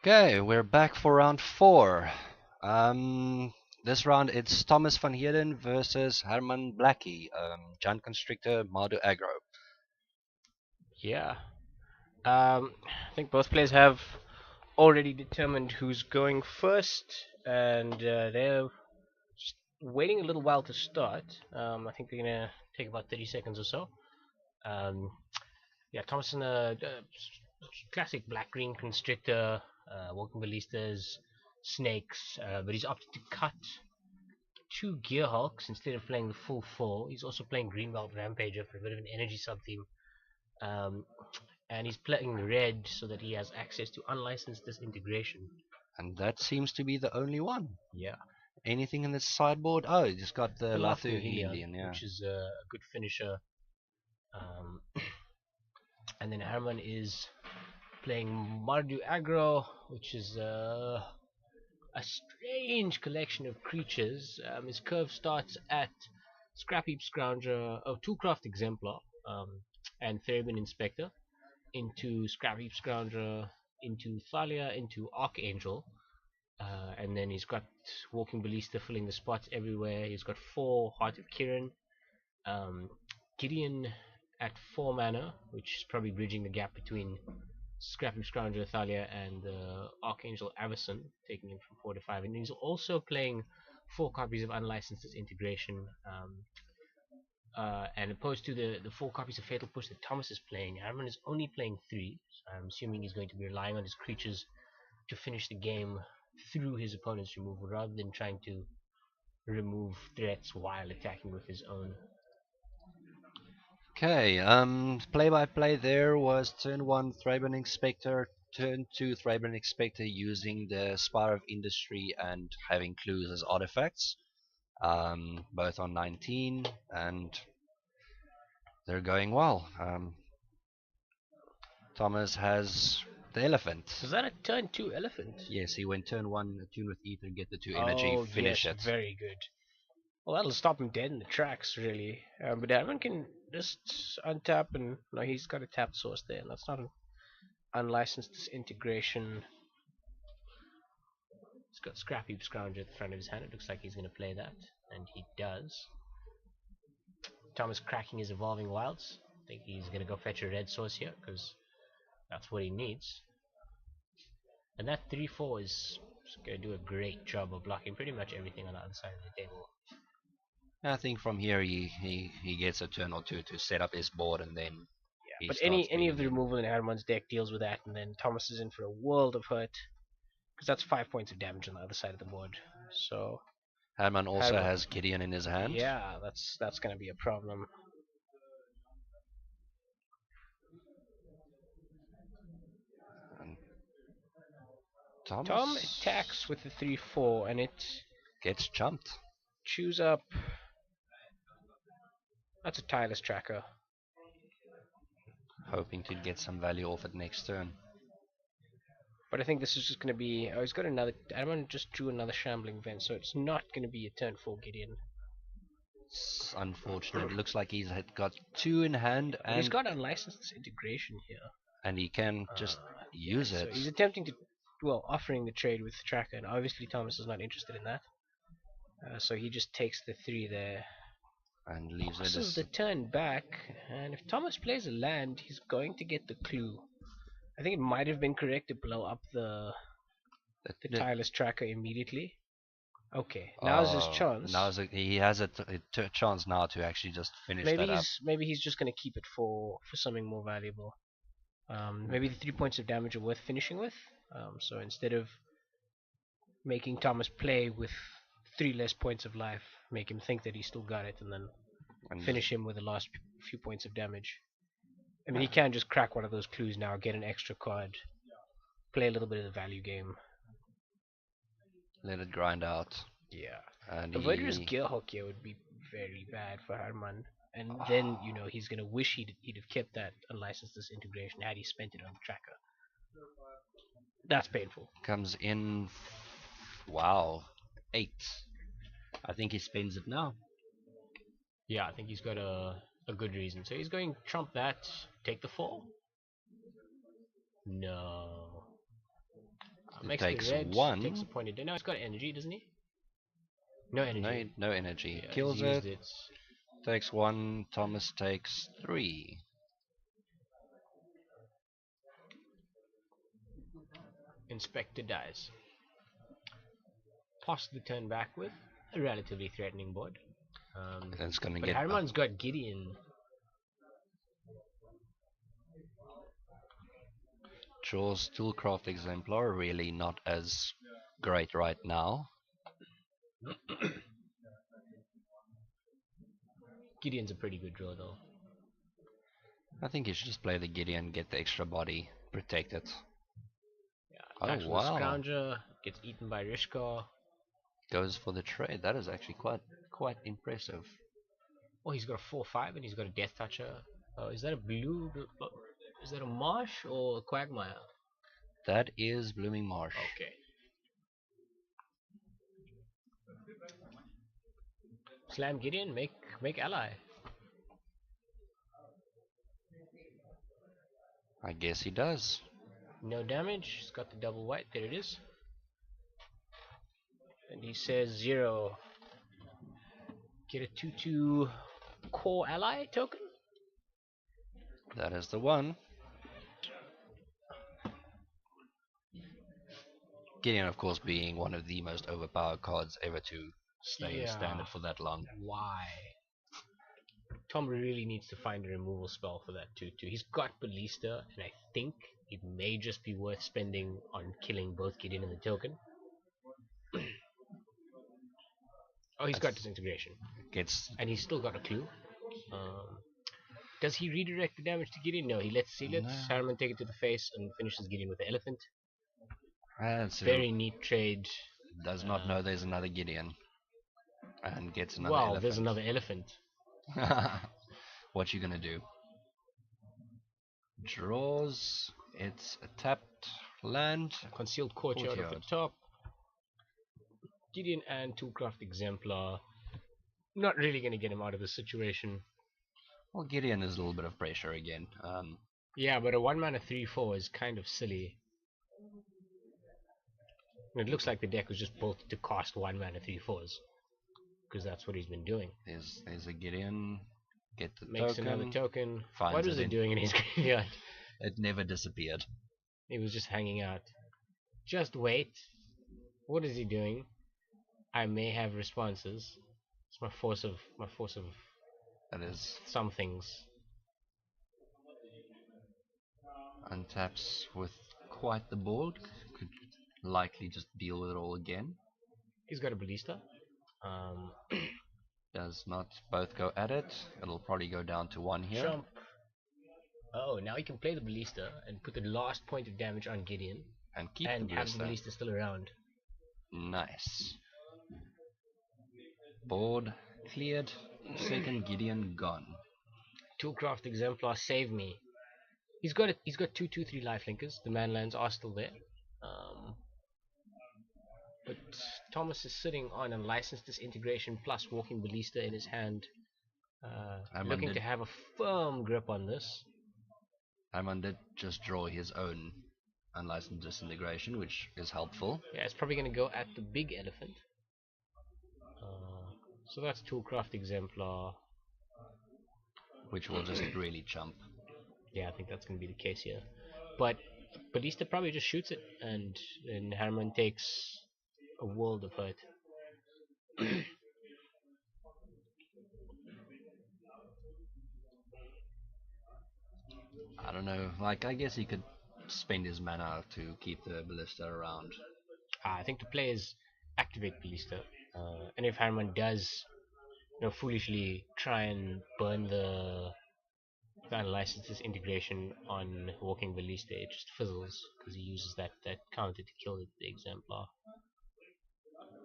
Okay, we're back for round 4. This round it's Thomas van Heerden versus Herman Blackie, Giant Constrictor, Mardu Aggro. Yeah. I think both players have already determined who's going first, and they're just waiting a little while to start. I think they're gonna take about 30 seconds or so. Um, yeah, Thomas in a classic black-green constrictor, walking ballistas, snakes, but he's opted to cut two Gearhulks instead of playing the full four. He's also playing Greenbelt Rampager for a bit of an energy sub-theme. Um, and he's playing red so that he has access to unlicensed disintegration. And that seems to be the only one. Yeah, Anything in the sideboard? Oh, you just got the the Lathu Lathu Helion, Helion, yeah. which is a good finisher. Um, and then Herman is playing Mardu Aggro, which is a strange collection of creatures. His curve starts at Scrapheap Scrounger, Toolcraft Exemplar, and Theremin Inspector, into Scrapheap Scrounger, into Thalia, into Archangel, and then he's got Walking Ballista filling the spots everywhere. He's got 4 Heart of Kirin, um, Gideon at 4 mana, which is probably bridging the gap between Scrapping Scrounger, Thalia, and Archangel Avison, taking him from 4 to 5. And he's also playing 4 copies of Unlicensed Disintegration, and opposed to the 4 copies of Fatal Push that Thomas is playing, Herman is only playing 3. So I'm assuming he's going to be relying on his creatures to finish the game through his opponent's removal rather than trying to remove threats while attacking with his own. Okay, play by play there was turn 1 Thraben Inspector, turn 2 Thraben Inspector using the Spire of Industry and having clues as artifacts, both on 19, and they're going well. Thomas has the elephant. Was that a turn 2 elephant? Yes, he went turn 1, attune with ether, get the 2 energy, Oh, finish yes, it. very good. Well, that'll stop him dead in the tracks, really. But Herman can just untap, and no, he's got a tapped source there, and that's not an unlicensed disintegration. He's got Scrappy Scrounger at the front of his hand. It looks like he's going to play that, and he does. Thomas cracking his Evolving Wilds. I think he's going to go fetch a red source here, because that's what he needs. And that 3-4 is going to do a great job of blocking pretty much everything on the other side of the table. I think from here he gets a turn or two to set up his board, and then yeah. But any of the removal in Herman's deck deals with that, and then Thomas is in for a world of hurt, because that's 5 points of damage on the other side of the board. So Herman also has Gideon in his hand. Yeah, that's going to be a problem. And Tom attacks with the 3-4, and it gets jumped. Chews up. That's a tireless tracker. Hoping to get some value off it next turn. But I think this is just going to be. Oh, he's got another. Adam just drew another shambling vent, so it's not going to be a turn 4 Gideon. It's unfortunate. It looks like he's got 2 in hand, and he's got unlicensed disintegration here, and he can just use it. So he's attempting to, offering the trade with tracker, and obviously Thomas is not interested in that. So he just takes the 3 there. And leaves it as the turn back, and if Thomas plays a land, he's going to get the clue. I think it might have been correct to blow up the tireless tracker immediately. Okay, now's his chance. He has a chance now to actually just finish that up. Maybe he's just going to keep it for something more valuable. Maybe the 3 points of damage are worth finishing with. So instead of making Thomas play with 3 less points of life, make him think that he still got it, and then finish him with the last few points of damage. I mean, he can just crack one of those clues now, get an extra card, play a little bit of the value game. Let it grind out. Yeah. And the Voidr's Gearhulk here would be very bad for Herman. And then, he's going to wish he'd have kept that unlicensed disintegration had he spent it on the tracker. That's painful. Comes in. Wow. 8. I think he spends it now. Yeah, I think he's got a good reason. So he's going to trump that, take the 4. No. Makes takes the red, one. takes a point. No, he's got energy, doesn't he? No energy. No energy. Yeah, Kills he's it. used it. Takes one. Thomas takes 3. Inspector dies. Possibly turn back with a relatively threatening board. It's gonna But get Herman's got Gideon. Jaws Toolcraft Exemplar, really not as great right now. Gideon's a pretty good draw though. I think you should just play the Gideon, get the extra body, protect it. Yeah, Oh Natural wow! Scrounger gets eaten by Rishka. Goes for the trade. That is actually quite impressive. Oh, he's got a 4/5 and he's got a Death Toucher. Is that a blue? Is that a Marsh or a Quagmire? That is Blooming Marsh. Okay. Slam Gideon, make ally. I guess he does. No damage. He's got the double white. There it is. And he says 0. Get a 2/2 core ally token. That is the one. Gideon, of course, being one of the most overpowered cards ever to stay in standard for that long. Why? Tom really needs to find a removal spell for that 2/2. He's got Ballista, and I think it may just be worth spending on killing both Gideon and the token. Oh, he's got Disintegration. And he's still got a clue. Does he redirect the damage to Gideon? No, he lets seal it. Herman take it to the face and finishes Gideon with the elephant. That's Very neat trade. Does not know there's another Gideon. And gets another Wow, elephant. there's another elephant. What you gonna do? Draws. It's a tapped land. Concealed courtyard at the top. Gideon and Toolcraft Exemplar. Not really going to get him out of the situation. Well, Gideon is a little bit of pressure again. Yeah, but a 1-mana 3/4 is kind of silly. It looks like the deck was just built to cost 1-mana 3/4s. Because that's what he's been doing. There's a Gideon. Get the Makes token. another token. Finds What was it doing in his graveyard? It never disappeared. He was just hanging out. Just wait. What is he doing? I may have responses. It's my force of That is some things. Untaps with quite the board. Could likely just deal with it all again. He's got a Ballista. Does not both go at it. It'll probably go down to 1 here. Jump. Oh, now he can play the Ballista and put the last point of damage on Gideon. And keep and the have the Ballista still around. Nice. Board cleared. Second Gideon gone. Toolcraft Exemplar, save me. He's got 2/2/3 lifelinkers. The manlands are still there. But Thomas is sitting on a licensed disintegration plus walking Ballista in his hand. Looking to have a firm grip on this. Herman did just draw his own unlicensed disintegration, which is helpful. Yeah, it's probably going to go at the big elephant. So that's Toolcraft Exemplar. Which will just really chump. Yeah, I think that's going to be the case here. But Ballista probably just shoots it, and Herman takes a world of hurt. I don't know, like, I guess he could spend his mana to keep the Ballista around. I think the play is activate Ballista, and if Herman does, foolishly try and burn the unlicensed disintegration on walking Ballista, it just fizzles because he uses that counter to kill the Exemplar.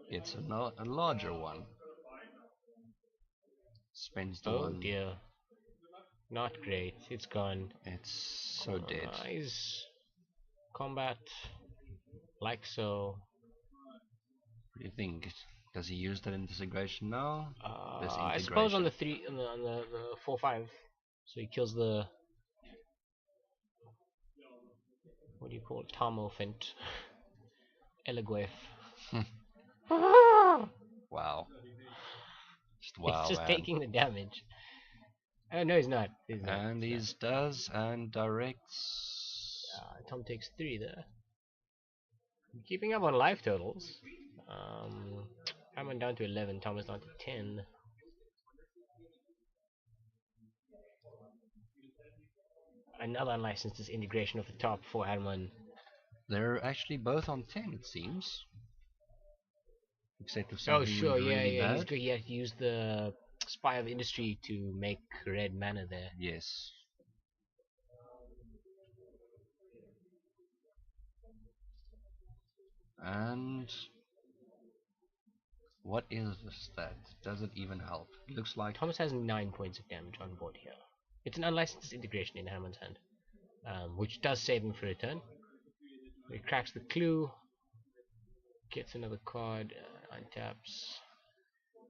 It's a larger one. Spends the one. Oh dear. Not great. It's gone. It's so dead. Nice. Combat. Like so. What do you think? Does he use that integration now? I suppose on the 4/5. So he kills the, what do you call it? Tom elephant. Eleguef. Wow. Just He's wow, just man. taking the damage. Oh no, he's not. He's not. And He's he not. does and directs. Tom takes 3 there. Keeping up on life totals. Hammond down to 11. Thomas down to 10. Another unlicensed disintegration of the top for Herman. They're actually both on 10, it seems. Except if Oh something sure, went yeah, really yeah. bad. He had to use the Spy of Industry to make red mana there. Yes. And what is this stat? Does it even help? Looks like Thomas has 9 points of damage on board here. It's an unlicensed disintegration in Herman's hand, which does save him for a turn. He cracks the clue, gets another card, untaps,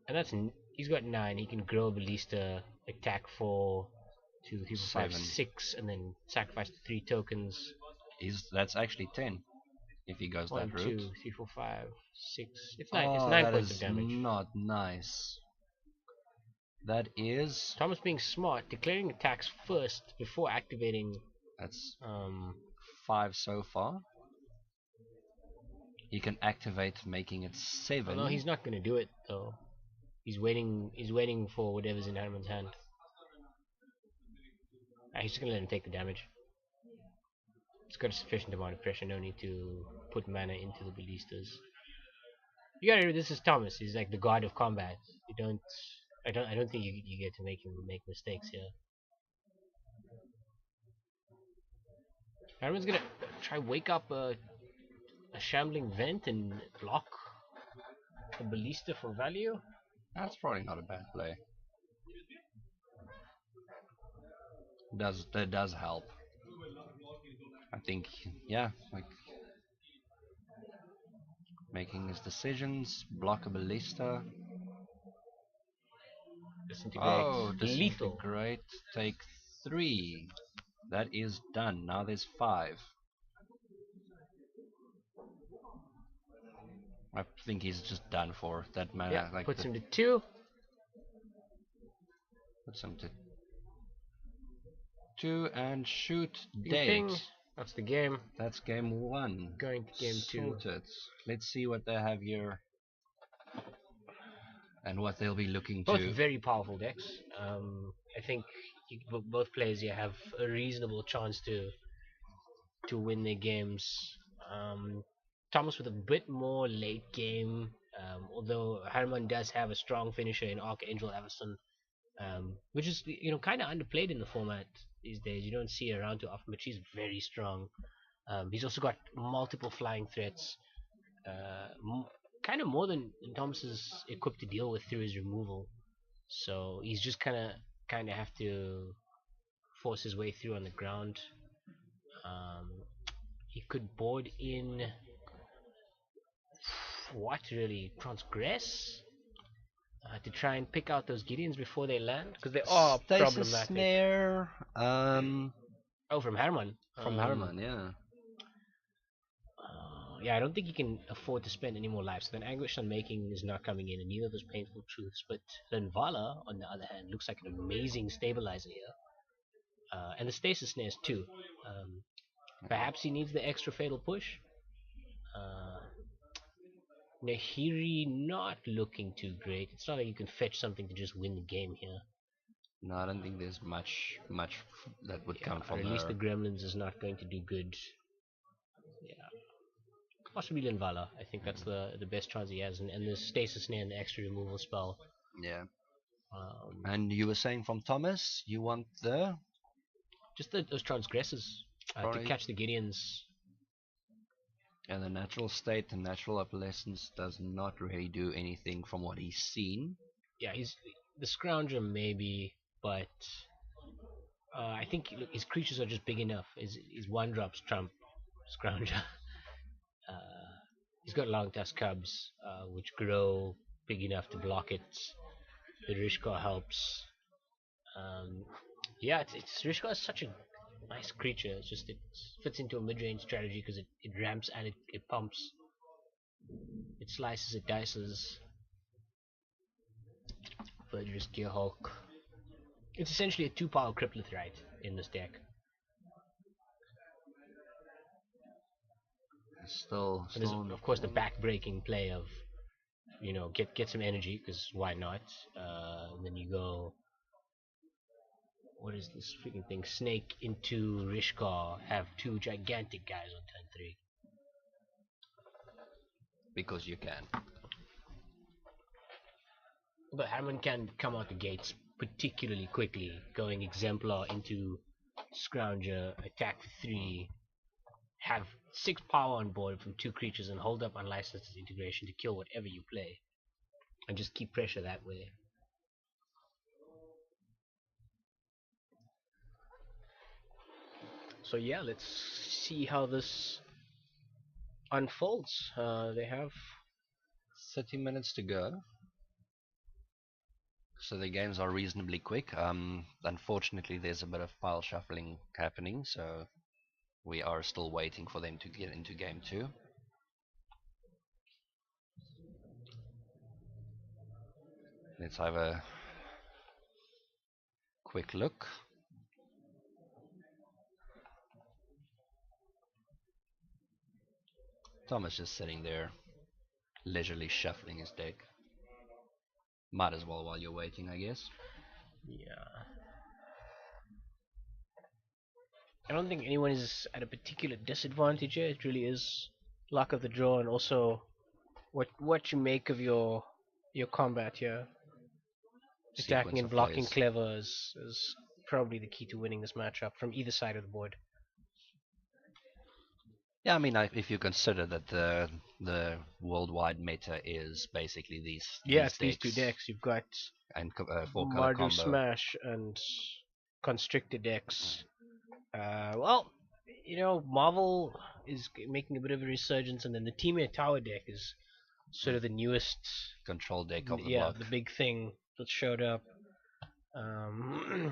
and he's got 9. He can grow a ballista, attack for 2, 3, 4, 5, 7. 6, and then sacrifice 3 tokens. That's actually 10 if he goes that 1, route. 2, 3, 4, 5, 6. It's Oh, 9 that points of is damage. not nice. That is. Thomas being smart, declaring attacks first before activating. That's Um, 5 so far. He can activate, making it 7. no, he's not going to do it though. He's waiting. He's waiting for whatever's in Herman's hand. He's just going to let him take the damage. He's got a sufficient amount of pressure. No need to put mana into the ballistas. You gotta remember, this is Thomas. He's like the god of combat. You don't. I don't think you get to make him make mistakes here. Herman's gonna try wake up a shambling vent and block the ballista for value. That's probably not a bad play. That does help. I think, yeah, like making his decisions, block a ballista. Disintegrate. Oh, Lethal. disintegrate. Take 3. That is done. Now there's 5. I think he's just done for that mana. Yeah, Like puts him to 2. puts him to 2 and shoot Ping, dead. ping. That's the game. That's game 1. Going to game 2. Sorted. Let's see what they have here and what they'll be looking Both to. very powerful decks. I think both players here have a reasonable chance to win their games. Thomas with a bit more late game, although Herman does have a strong finisher in Archangel Everson, which is kind of underplayed in the format these days. You don't see it around too often, but she's very strong. He's also got multiple flying threats, kind of more than Thomas is equipped to deal with through his removal. So he's just kind of have to force his way through on the ground. He could board in what really transgress to try and pick out those Gideons before they land because they are Stasis problematic. Snare. Oh, from Herman. From Herman, yeah. Yeah, I don't think he can afford to spend any more lives. So then Anguish Unmaking is not coming in, and neither of those Painful Truths. But Linvala, on the other hand, looks like an amazing stabilizer here. And the Stasis Snares too. Perhaps he needs the extra Fatal Push. Nahiri not looking too great. It's not like you can fetch something to just win the game here. No, I don't think there's much that would come from Release her. the Gremlins is not going to do good. Yeah. Possibly Linvala. I think that's the best chance he has. And the Stasis Snare and the extra removal spell. Yeah. And you were saying from Thomas, you want the... Just those transgressors to catch the Gideons. And the natural state, the natural opalescence does not really do anything from what he's seen. Yeah, he's the Scrounger maybe, but I think his creatures are just big enough. His 1-drops trump Scrounger. He's got long tusk cubs, which grow big enough to block it. The Rishka helps. Yeah, Rishka is such a nice creature. It's just it fits into a mid-range strategy because it ramps and it pumps. It slices, it dices. Verdurous Gearhulk. It's essentially a 2-power Cripplethrite in this deck. And there's, of course, the back-breaking play of, get some energy, because why not? And then you go, what is this freaking thing? Snake into Rishkar, have 2 gigantic guys on turn 3. Because you can. But Herman can come out the gates particularly quickly, going Exemplar into Scrounger, attack for 3, have 6 power on board from 2 creatures, and hold up Unlicensed Integration to kill whatever you play. And just keep pressure that way. So yeah, let's see how this unfolds. They have 30 minutes to go. So the games are reasonably quick. Unfortunately, there's a bit of pile shuffling happening, so we are still waiting for them to get into game 2. Let's have a quick look. Thomas just sitting there, leisurely shuffling his deck. Might as well while you're waiting, I guess. Yeah. I don't think anyone is at a particular disadvantage here. It really is luck of the draw, and also what you make of your combat here. Attacking and blocking clever is probably the key to winning this matchup from either side of the board. Yeah, I mean, if you consider that the worldwide meta is basically these 2 decks. You've got and 4-color Mardu combo. Smash and Constrictor decks. Well, Marvel is making a bit of a resurgence, and then the Teamwear Tower deck is sort of the newest control deck of the block. The big thing that showed up.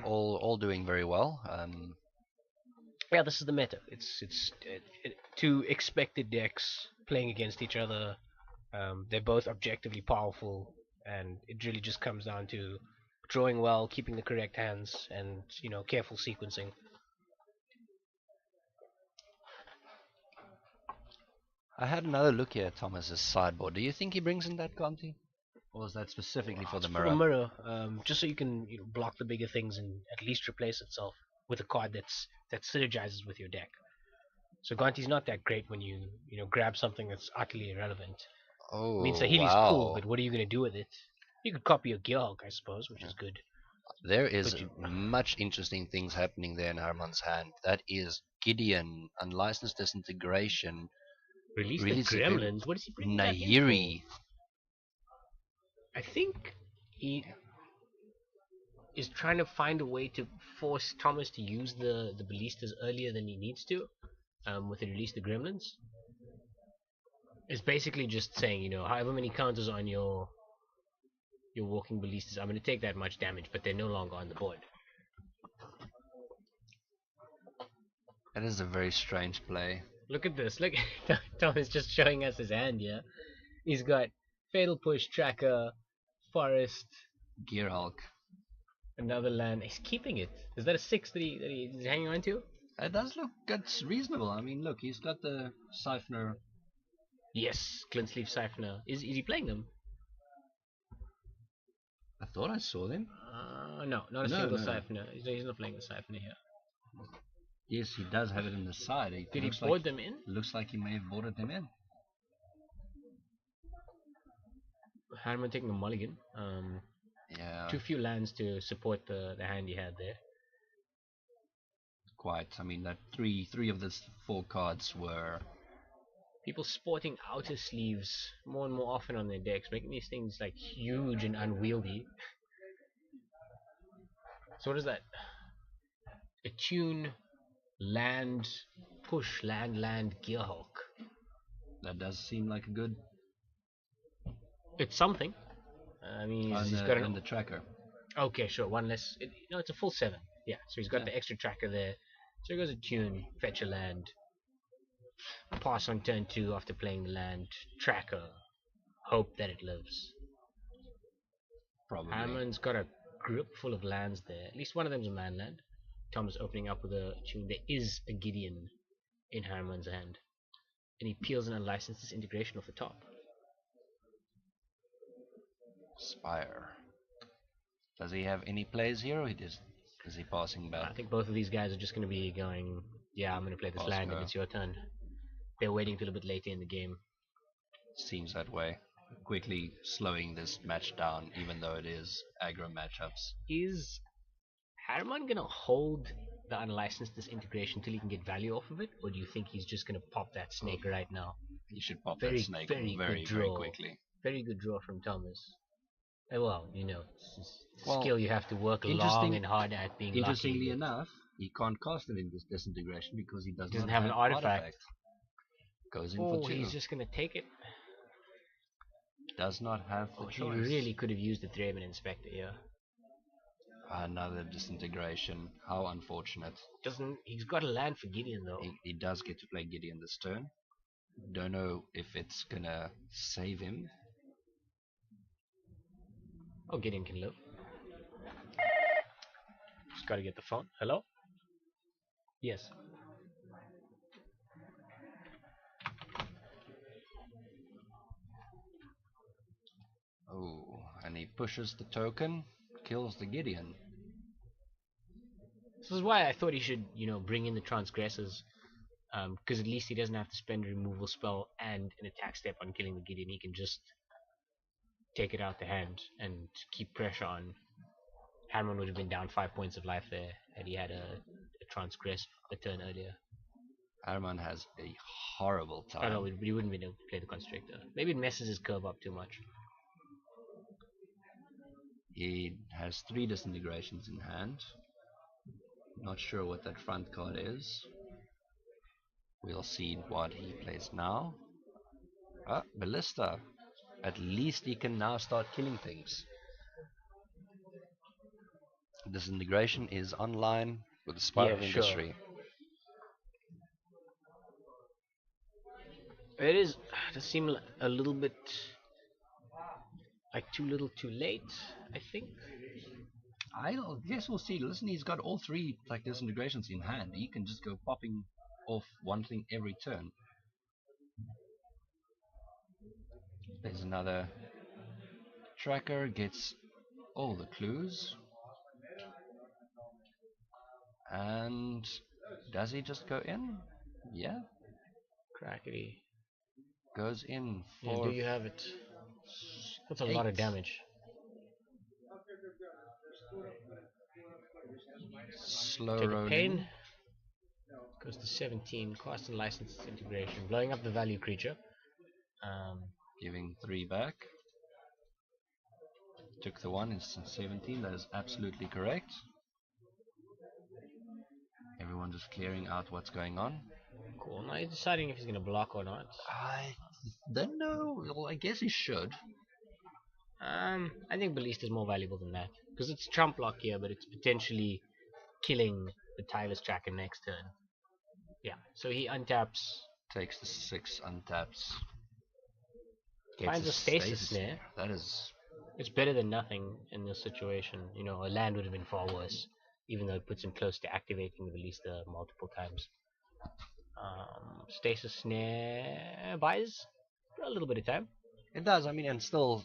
All doing very well. Yeah, this is the meta. It's 2 expected decks playing against each other. They're both objectively powerful, and it really just comes down to drawing well, keeping the correct hands, and careful sequencing. I had another look here at Thomas's sideboard. Do you think he brings in that Conti? Or is that specifically for the mirror? For the mirror, just so you can block the bigger things and at least replace itself with a card that synergizes with your deck. So Gonti's not that great when you grab something that's utterly irrelevant. Oh, I mean, Sahili's cool, but what are you going to do with it? You could copy a Gearhulk, I suppose, which is good. There is much interesting things happening there in Herman's hand. That is Gideon, Unlicensed Disintegration. Release the Gremlins? What is he bringing Nahiri. I think he is trying to find a way to force Thomas to use the ballistas earlier than he needs to, with the Release the Gremlins. It's basically just saying, however many counters on your walking ballistas, I'm going to take that much damage, but they're no longer on the board. That is a very strange play. Look at this. Look, Tom is just showing us his hand here. He's got Fatal Push, Tracker, Forest, Gearhulk. Another land. He's keeping it. Is that a 6 that he's hanging on to? It does look that's reasonable. I mean, look, he's got the Siphoner. Yes, Glintsleeve Siphoner. Is he playing them? I thought I saw them. No, not a single Siphoner. He's not playing the Siphoner here. Yes, he does have it in the side. Did he board them in? Looks like he may have boarded them in. Herman taking a mulligan. Yeah. Too few lands to support the hand he had there. Quite. I mean, that three of the 4 cards were people sporting outer sleeves more and more often on their decks, making these things like huge and unwieldy. So what is that? Attune, land, push, land, Gearhulk. That does seem like a good. It's something. I mean, he's got the tracker. Okay, sure. One less. It's a full 7. Yeah, so he's got the extra tracker there. So he goes Attune, fetch a land. Pass on turn 2 after playing the land. Tracker. Hope that it lives. Probably. Herman's got a grip full of lands there. At least one of them's a man land. Tom is opening up with a tune. There is a Gideon in Herman's hand. And he peels an unlicensed disintegration off the top. Spire. Does he have any plays here, or is he passing back? I think both of these guys are just going to be going, yeah, I'm going to play this land and it's your turn. They're waiting till a bit later in the game. Seems that way. Quickly slowing this match down, even though it is aggro matchups. Is Herman going to hold the unlicensed disintegration till he can get value off of it? Or do you think he's just going to pop that snake right now? He should pop that snake very quickly. Very good draw from Thomas. Well, you know, it's skill you have to work long and hard at being interestingly lucky. enough, he can't cast it in this disintegration because he doesn't have an artifact. Goes in for 2. He's just going to take it. Does not have the choice. He really could have used the Thraben Inspector here. Another disintegration. How unfortunate. He's got a land for Gideon though. He does get to play Gideon this turn. Don't know if it's gonna save him. Oh, Gideon can live. Just gotta get the phone. Hello? Yes. Oh, and he pushes the token, kills the Gideon. This is why I thought he should, bring in the Transgressors. Because at least he doesn't have to spend a removal spell and an attack step on killing the Gideon. He can just take it out the hand and keep pressure on. Herman would have been down 5 points of life there had he had a Transgress a turn earlier. Herman has a horrible time. I know, but he wouldn't be able to play the Constrictor. Maybe it messes his curve up too much. He has 3 disintegrations in hand. Not sure what that front card is. We'll see what he plays now. Ballista. At least he can now start killing things. Disintegration is online with the Spire of Industry. It does seem a little bit like too little too late, I think. I guess we'll see. Listen, he's got all 3 like disintegrations in hand. He can just go popping off one thing every turn. There's another tracker, gets all the clues. And does he just go in? Yeah. Crackety. Goes in for... Yeah, do you have it? That's a lot of damage. Slow Take rolling. a pain. Goes to 17. Cost and license integration. Blowing up the value creature. Giving 3 back. Took the 1 instead of 17. That is absolutely correct. Everyone just clearing out what's going on. Cool. Now he's deciding if he's going to block or not. I don't know. Well, I guess he should. I think Ballista is more valuable than that. Because it's trump block here, but it's potentially killing the Tireless Tracker next turn. Yeah, so he untaps. Takes the 6, untaps. Finds a stasis snare. That is... It's better than nothing in this situation. A land would have been far worse. Even though it puts him close to activating the Ballista multiple times. Stasis snare buys a little bit of time. It does, and still...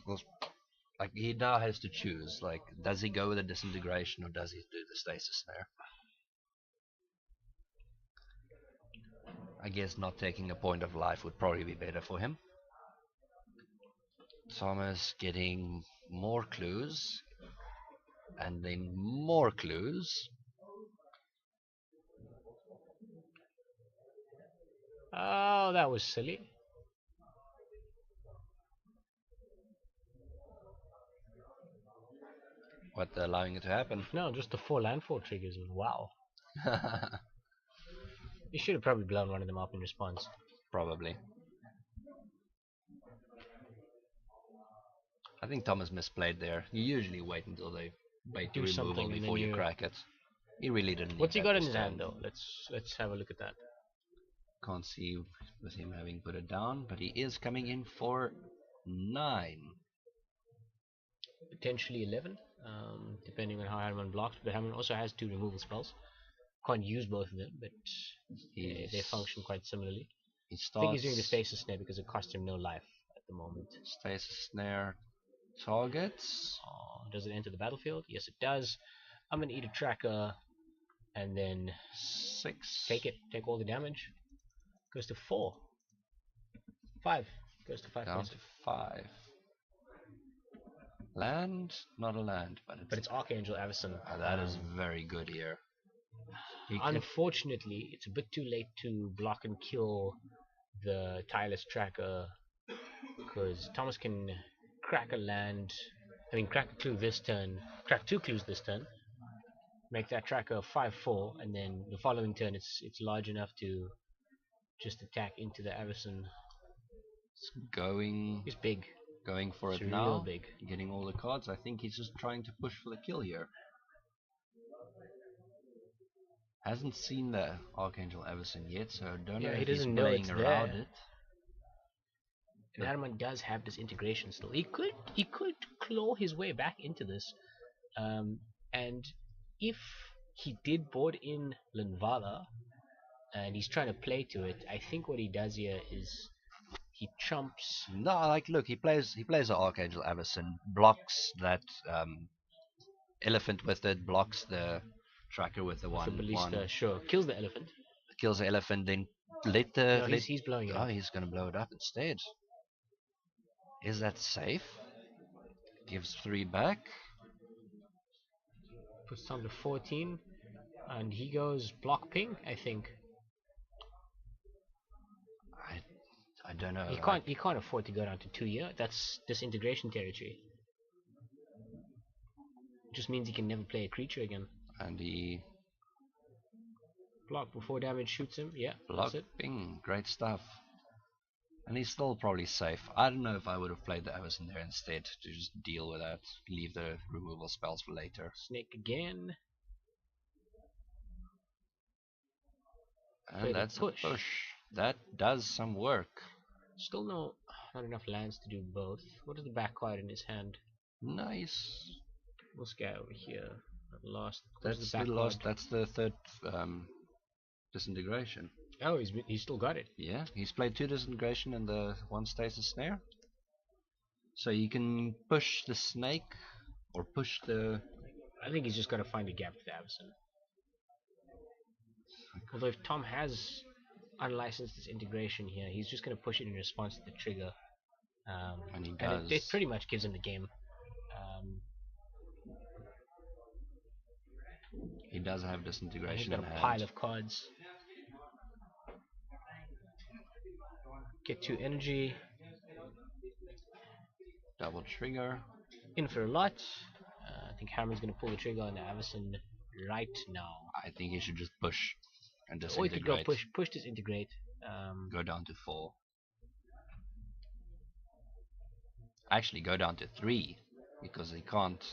Like, he now has to choose. Like, does he go with a disintegration or does he do the stasis snare? I guess not taking a point of life would probably be better for him. Thomas getting more clues. And then more clues. Oh, that was silly. What, allowing it to happen? No, just the 4 landfall triggers. Wow. You should have probably blown one of them up in response. Probably. I think Thomas misplayed there. You usually wait until they bait the removal before you crack it. He really didn't. What's he got in his hand though? Let's have a look at that. Can't see with him having put it down, but he is coming in for 9. Potentially 11, depending on how Herman blocks. But Herman also has 2 removal spells. Can't use both of them, but they function quite similarly. He I think he's doing the starts stasis snare because it costs him no life at the moment. stasis snare targets. Does it enter the battlefield? Yes, it does. I'm gonna eat a tracker, and then 6. take it. Take all the damage. Goes to 4. 5. Goes to 5 Down points. to 5. Land? Not a land, But it's Archangel Avison. that is very good here. Unfortunately, it's a bit too late to block and kill the tireless tracker, because Thomas can crack a land. I mean, crack a clue this turn. Crack 2 clues this turn. Make that tracker 5/4, and then the following turn it's large enough to just attack into the Avison. He's big. Going for It's it real now. big. Getting all the cards. I think he's just trying to push for the kill here. Hasn't seen the Archangel Avison yet, so I don't know He if he's doesn't know playing it's around there. it. And Herman does have this integration still. He could claw his way back into this, and if he did board in Linvala, and he's trying to play to it, I think what he does here is he chumps. No, like look, he plays the Archangel Avison, blocks that elephant with it, blocks the tracker with the The one, ballista, sure, kills the elephant. kills the elephant, then He's blowing it up. he's gonna blow it up instead. Is that safe? Gives 3 back. Puts down to 14, and he goes block ping, I think. I don't know. He can't afford to go down to 2 here. That's disintegration territory. Just means he can never play a creature again. And he Block before damage shoots him. Yeah, block, that's it. ping, great stuff. And he's still probably safe. I don't know if I would have played the Avison there instead to just deal with that. Leave the removal spells for later. Snake again. And that's a push. That does some work. Still not enough lands to do both. What is the back card in his hand? Nice. This guy over here. Last. That's the last. That's the third disintegration. Oh, he's still got it. Yeah, he's played 2 disintegration and the 1 stasis snare. So you can push the snake or push the. I think he's just got to find a gap for the Avison. Although if Tom has unlicensed disintegration here, he's just going to push it in response to the trigger. And he does. And it pretty much gives him the game. He does have disintegration. He's got a pile of cards. Get 2 energy. Double trigger. In for a lot. I think Herman's going to pull the trigger on the Avison right now. I think he should just push and disintegrate. Or he could go push disintegrate. Go down to 4. Actually, go down to 3 because he can't.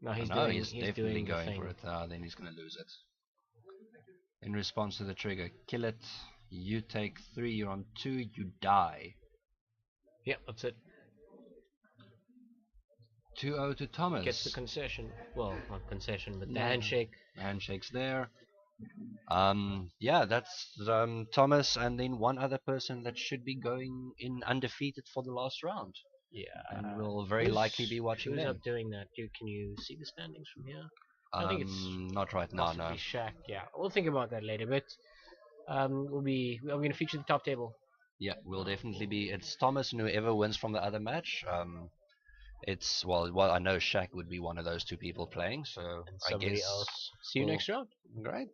No, he's definitely doing going for it. Then he's going to lose it. In response to the trigger, kill it. You take 3. You're on 2. You die. Yep, that's it. 2-0 to Thomas. Gets the concession. Well, not concession, but the handshake. Handshake's there. Yeah, that's Thomas, and then one other person that should be going in undefeated for the last round. Yeah, and we'll very likely be watching who's them. up doing that? Can you see the standings from here? I think it's not right now. No. Shaq. Yeah, we'll think about that later. But are we going to feature the top table? Yeah, we'll definitely be. It's Thomas, and whoever wins from the other match. It's well, I know Shaq would be one of those 2 people playing. So And I guess else. See you next round. Great.